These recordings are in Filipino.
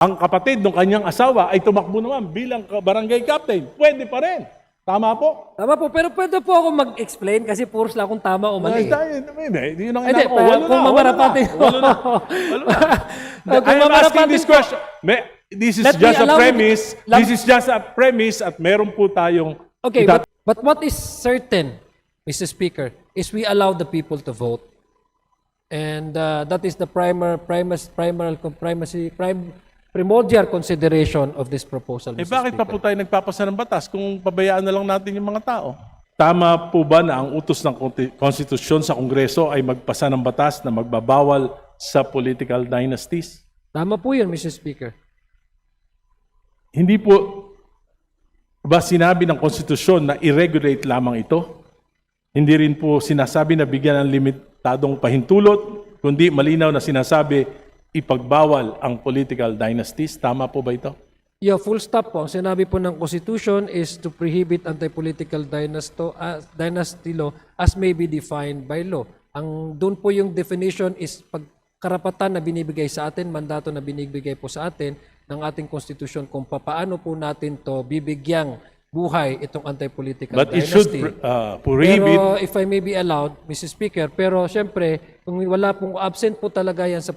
ang kapatid ng kanyang asawa ay tumakbo naman bilang barangay captain, pwede pa rin. Tama po? Tama po, pero pwede po ako mag-explain kasi puros lang kung tama o mali. Hindi, yun ang Hindi, kung mamarapati. Wala na. I am asking this question. This is just a premise. This is just a premise at meron po tayong... Okay, but what is certain, Mr. Speaker, is we allow the people to vote. And that is the primordial consideration of this proposal, Mr. bakit pa Speaker. po tayo nagpapasa ng batas kung pabayaan na lang natin yung mga tao? Tama po ba na ang utos ng konstitusyon sa Kongreso ay magpasa ng batas na magbabawal sa political dynasties? Tama po yun, Mr. Speaker. Hindi po ba sinabi ng konstitusyon na i-regulate lamang ito? Hindi rin po sinasabi na bigyan ng limitadong pahintulot, kundi malinaw na sinasabi ipagbawal ang political dynasties. Tama po ba ito? Yeah, full stop po. Ang sinabi po ng Constitution is to prohibit anti-political dynasty law as may be defined by law. Ang doon po yung definition is pagkarapatan na binibigay sa atin, mandato na binibigay po sa atin ng ating Constitution kung paano po natin to bibigyang buhay itong anti-political But it dynasty. should prohibit. Pero if I may be allowed, Mr. Speaker, pero siyempre, kung wala pong absent po talaga yan sa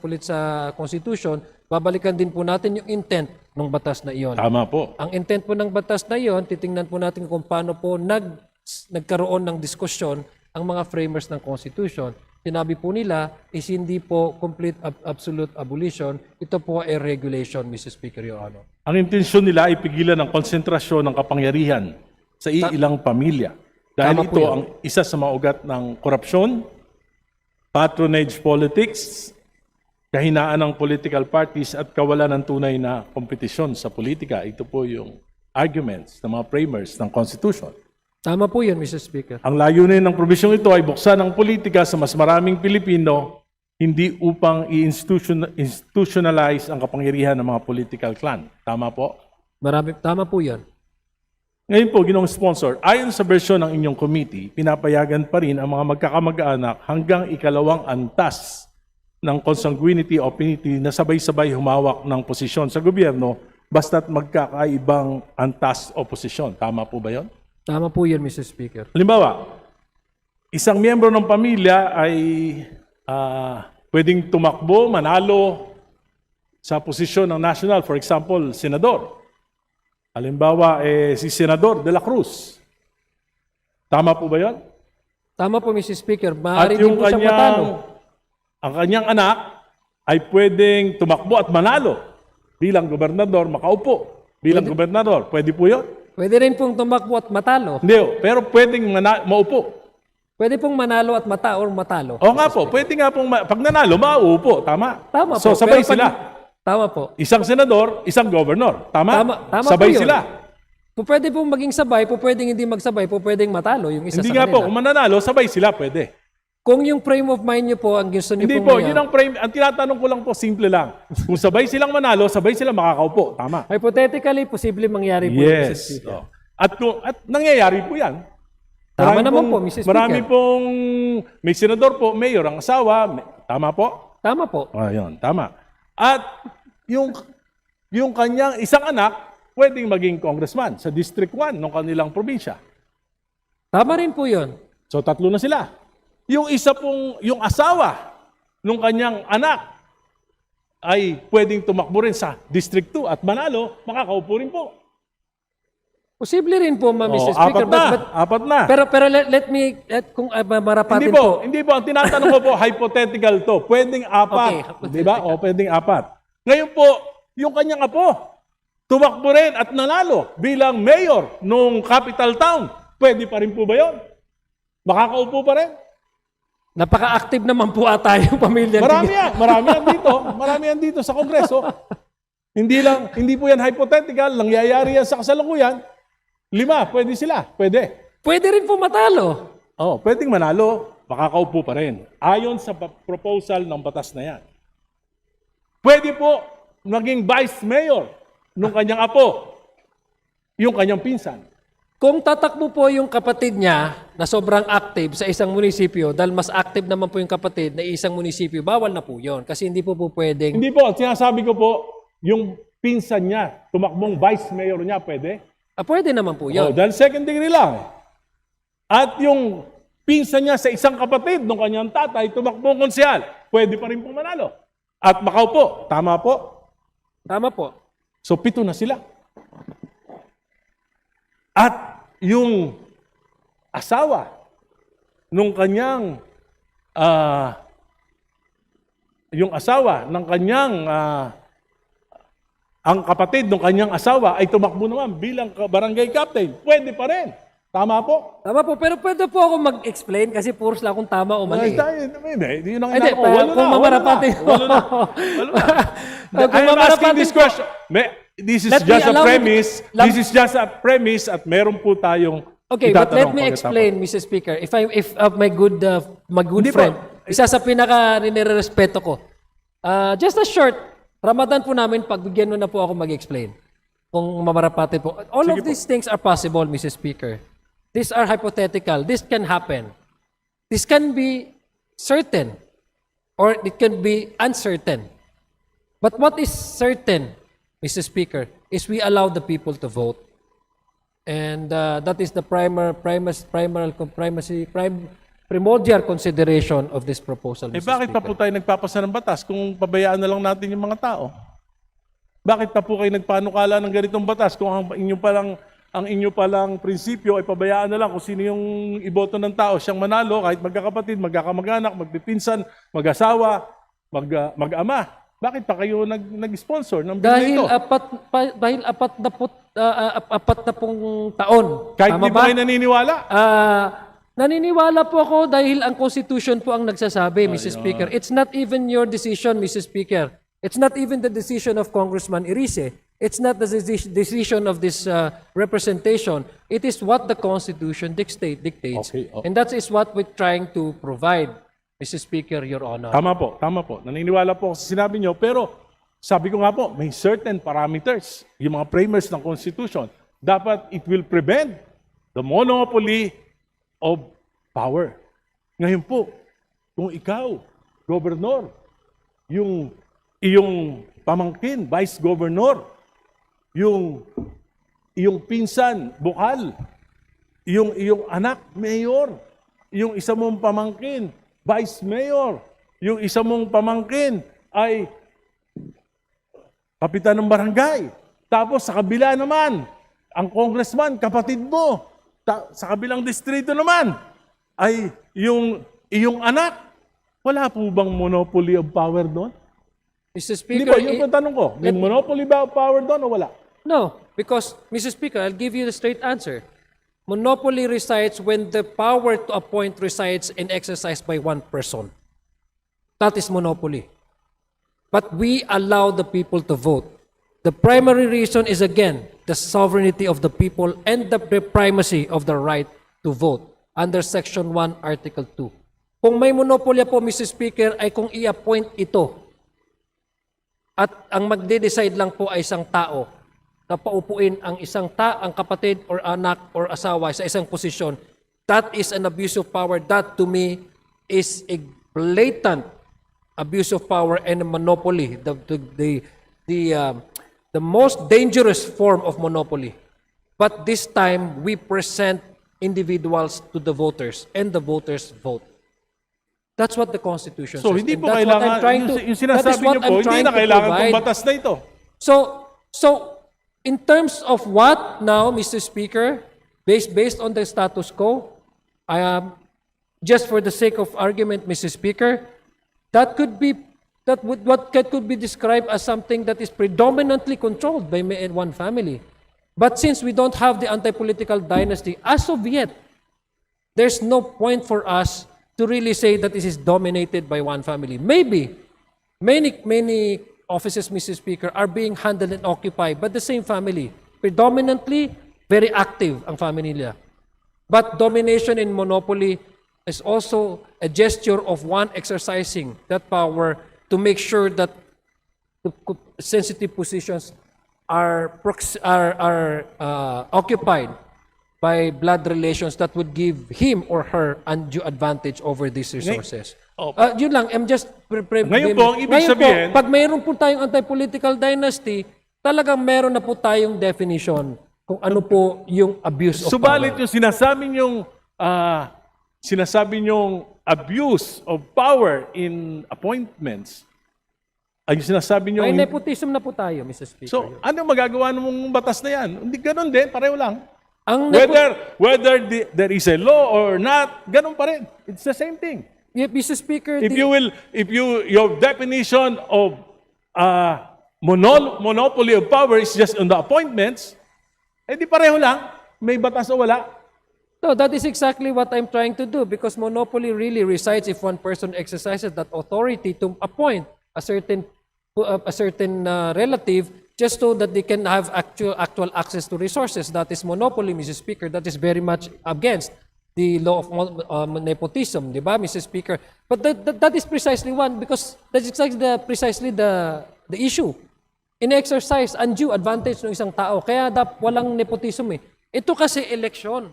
Constitution, babalikan din po natin yung intent ng batas na iyon. Tama po. Ang intent po ng batas na iyon, titingnan po natin kung paano po nagkaroon ng diskusyon ang mga framers ng Constitution. Sinabi po nila is hindi po complete absolute abolition, ito po ay regulation, Mr. Speaker, Your Honor. Ang intensyon nila ay pigilan ang konsentrasyon ng kapangyarihan sa ilang pamilya. Dahil Tama po ito yan. ang isa sa mga ugat ng korupsyon, patronage politics, kahinaan ng political parties at kawalan ng tunay na kompetisyon sa politika. Ito po yung arguments ng mga framers ng Constitution. Tama po yun, Mr. Speaker. Ang layunin ng probisyong ito ay buksan ang politika sa mas maraming Pilipino, hindi upang i-institutionalize ang kapangyarihan ng mga political clan. Tama po? Tama po yun. Ngayon po, Ginoong Sponsor, ayon sa bersyon ng inyong committee, pinapayagan pa rin ang mga magkakamag-anak hanggang ikalawang antas ng consanguinity o affinity na sabay-sabay humawak ng posisyon sa gobyerno basta't magkakaibang antas o posisyon. Tama po ba yun? Tama po yun, Mr. Speaker. Halimbawa, isang miyembro ng pamilya ay pwedeng tumakbo, manalo sa posisyon ng national, for example, senador. Halimbawa, si Senador de la Cruz. Tama po ba yun? Tama po, Mr. Speaker. At Maaari din yung po siyang matalo. ang kanyang anak ay pwedeng tumakbo at manalo bilang gobernador, makaupo bilang gobernador. Pwede po yun? Pwede rin pong tumakbo at matalo. Hindi, pero pwedeng maupo. Pwede pong manalo at matalo. O nga po, pwede nga pong, pag nanalo, mauupo. Tama? Tama So, po. sabay Pero sila. Tama po. Isang senador, isang governor. Tama? Tama Sabay po yun. sila. Pwede pong maging sabay, pwedeng hindi magsabay, pwedeng matalo yung isa Hindi sa nga po, kanila. kung mananalo, sabay sila, pwede. Kung yung frame of mind nyo po, ang gusto nyo Hindi po po, yun ang frame. Ang tinatanong ko lang po, simple lang. Kung sabay silang manalo, sabay silang makakaupo. Tama? hypothetically, posible mangyari po. Mr. Yes. Speaker. At nangyayari po yan. Tama Marami naman pong- po, Mr. Speaker. Marami pong, may senador po, mayor, ang asawa. Tama po? Tama po. Ayun, tama. At yung kanyang isang anak, pwedeng maging congressman sa District 1 ng kanilang probinsya. Tama rin po yun. So, tatlo na sila. Yung isa pong, yung asawa ng kanyang anak ay pwedeng tumakbo rin sa District 2 at manalo, makakaupo rin po. Posible rin po, Mr. Speaker. Apat na. Pero let me, kung marapatin Hindi po. Ang tinatanong ko po, hypothetical to. Pwedeng apat. Okay. Di ba? O, pwedeng apat. Ngayon po, yung kanyang apo, tumakbo rin at nanalo bilang mayor nung capital town. Pwede pa rin po ba yun? Makakaupo pa rin? Napaka-active naman po ata yung pamilya. Marami yan dito sa Kongreso. Hindi po yan hypothetical, nangyayari yan sa kasalukuyan. 5, pwede sila. Pwede. Pwede rin po matalo. Oh, pwedeng manalo, makakaupo pa rin. Ayon sa proposal ng batas na yan. Pwede po maging vice mayor nung kanyang apo, yung kanyang pinsan. Kung tatakbo po yung kapatid niya na sobrang active sa isang munisipyo, dahil mas active naman po yung kapatid na isang munisipyo, bawal na po yun. Kasi hindi po pwedeng... Hindi po, sinasabi ko po, yung pinsan niya, tumakbong vice mayor niya, pwede? Pwede naman po yun. Dahil second degree lang. At yung pinsan niya sa isang kapatid ng kanyang tatay, tumakbong konsyal, pwede pa rin pong manalo. At makaupo, tama po? Tama po. So 7 na sila. At yung asawa nung kanyang ang kapatid ng kanyang asawa ay tumakbo naman bilang barangay captain. Pwede pa rin. Tama po? Tama po. Pero pwede po ako mag-explain kasi puros lang kung tama o mali. Hindi, yun ang Hindi, inako. Walo kung na. mamarapati. Walo na. I am asking this question. This is Let me just a allow me- premise. This is just a premise at meron po tayong Okay, but let itatanong me pagkatapos. explain, Mr. Speaker. If my good Hindi po. friend, isa sa pinaka nirerespeto ko. Just a short, Ramadan po namin, pagbigyan mo na po ako mag-explain. Kung mamarapati po. All of these things are possible, Mr. Speaker. These are hypothetical. This can happen. This can be certain or it can be uncertain. But what is certain, Mr. Speaker, is we allow the people to vote. And that is the primordial consideration of this proposal, Mr. Bakit pa Speaker. po tayo nagpapasa ng batas kung pabayaan na lang natin yung mga tao? Bakit pa po kayo nagpanukala ng ganitong batas kung ang inyo palang prinsipyo ay pabayaan na lang kung sino yung iboto ng tao, siyang manalo, kahit magkakapatid, magkakamag-anak, magpipinsan, mag-asawa, mag-ama. Bakit pa kayo nag-sponsor ng bill na Dahil ito? dahil apat na pong taon. Kahit Tama di ba kayo naniniwala? Naniniwala po ako dahil ang Constitution po ang nagsasabi, Mr. Speaker. It's not even your decision, Mr. Speaker. It's not even the decision of Congressman Irice. It's not the decision of this representation. It is what the Constitution dictates. Okay, And that is what we're trying to provide, Mr. Speaker, Your Honor. Tama po. Naniniwala po ako sa sinabi nyo, pero sabi ko nga po, may certain parameters, yung mga framers ng Constitution. Dapat it will prevent the monopoly of power. Ngayon po, kung ikaw, Gobernador, yung iyong pamangkin, Vice Governor, yung iyong pinsan, Bukal, yung iyong anak, Mayor, yung isa mong pamangkin, Vice Mayor, yung isa mong pamangkin ay kapitan ng barangay. Tapos sa kabila naman, ang congressman, kapatid mo. Sa kabilang distrito naman, ay yung iyong anak. Wala po bang monopoly of power doon? Mr. Hindi Speaker, ba, yun po ang tanong ko. May monopoly ba of power doon o wala? no, because, Mr. Speaker, I'll give you the straight answer. Monopoly resides when the power to appoint resides and exercised by one person. That is monopoly. But we allow the people to vote. The primary reason is, again, the sovereignty of the people and the primacy of the right to vote under Section 1, Article 2. Kung may monopolya po, Mr. Speaker, ay kung i-appoint ito at ang magde-decide lang po ay isang tao na paupuin ang ang kapatid or anak or asawa sa isang posisyon, that is an abuse of power. That to me is a blatant abuse of power and a monopoly. The most dangerous form of monopoly. But this time we present individuals to the voters and the voters vote. That's what the Constitution So says. hindi And po that's what I'm kailangan, trying to- yung that is sinasabi what nyo po, I'm hindi trying na to kailangan provide. itong batas na ito. So in terms of what now, Mr. Speaker, based on the status quo, just for the sake of argument, Mr. Speaker, what could be described as something that is predominantly controlled by one family. But since we don't have the anti-political dynasty as of yet, there's no point for us to really say that this is dominated by one family. Maybe many offices, Mr. Speaker, are being handled and occupied by the same family. Predominantly, very active ang family nila. But domination in monopoly is also a gesture of one exercising that power to make sure that the sensitive positions are occupied by blood relations that would give him or her undue advantage over these resources. Yun lang, I'm just... Ngayon po, ang ibig Ngayon sabihin- po, pag mayroon po tayong anti-political dynasty, talagang meron na po tayong definition kung ano po yung abuse of Subalit power. yung sinasabi nyong abuse of power in appointments, ay yung sinasabi nyo, May nepotism na po tayo, Mr. Speaker. so ano magagawa ng batas na yan? Hindi ganun din, pareho lang. Ang There is a law or not, ganun pa rin. It's the same thing. Mr. Speaker, If your definition of monopoly of power is just on the appointments, eh di pareho lang, may batas o wala. no, that is exactly what I'm trying to do because monopoly really resides if one person exercises that authority to appoint a certain relative just so that they can have actual access to resources. That is monopoly, Mr. Speaker. That is very much against the law of nepotism, di ba, Mr. Speaker? But that is precisely one because that's exactly precisely the issue. In-exercise undue advantage ng isang tao. Kaya walang nepotism eh. Ito kasi eleksyon.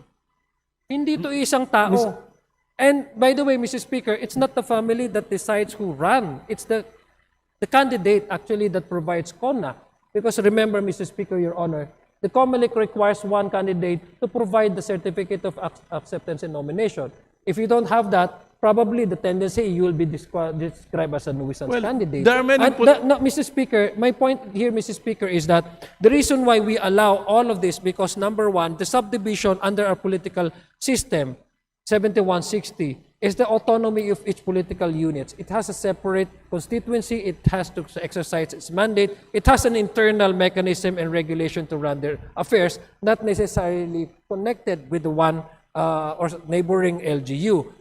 Hindi ito isang tao. And by the way, Mr. Speaker, it's not the family that decides who run. It's the candidate actually that provides CONA. Because remember, Mr. Speaker, Your Honor, the COMELEC requires one candidate to provide the certificate of acceptance and nomination. If you don't have that, probably the tendency you will be described as a nuisance candidate. there are many No, Mr. Speaker, my point here, Mr. Speaker, is that the reason why we allow all of this because number one, the subdivision under our political system, 7160, is the autonomy of each political unit. It has a separate constituency. It has to exercise its mandate. It has an internal mechanism and regulation to run their affairs, not necessarily connected with the one or neighboring LGU.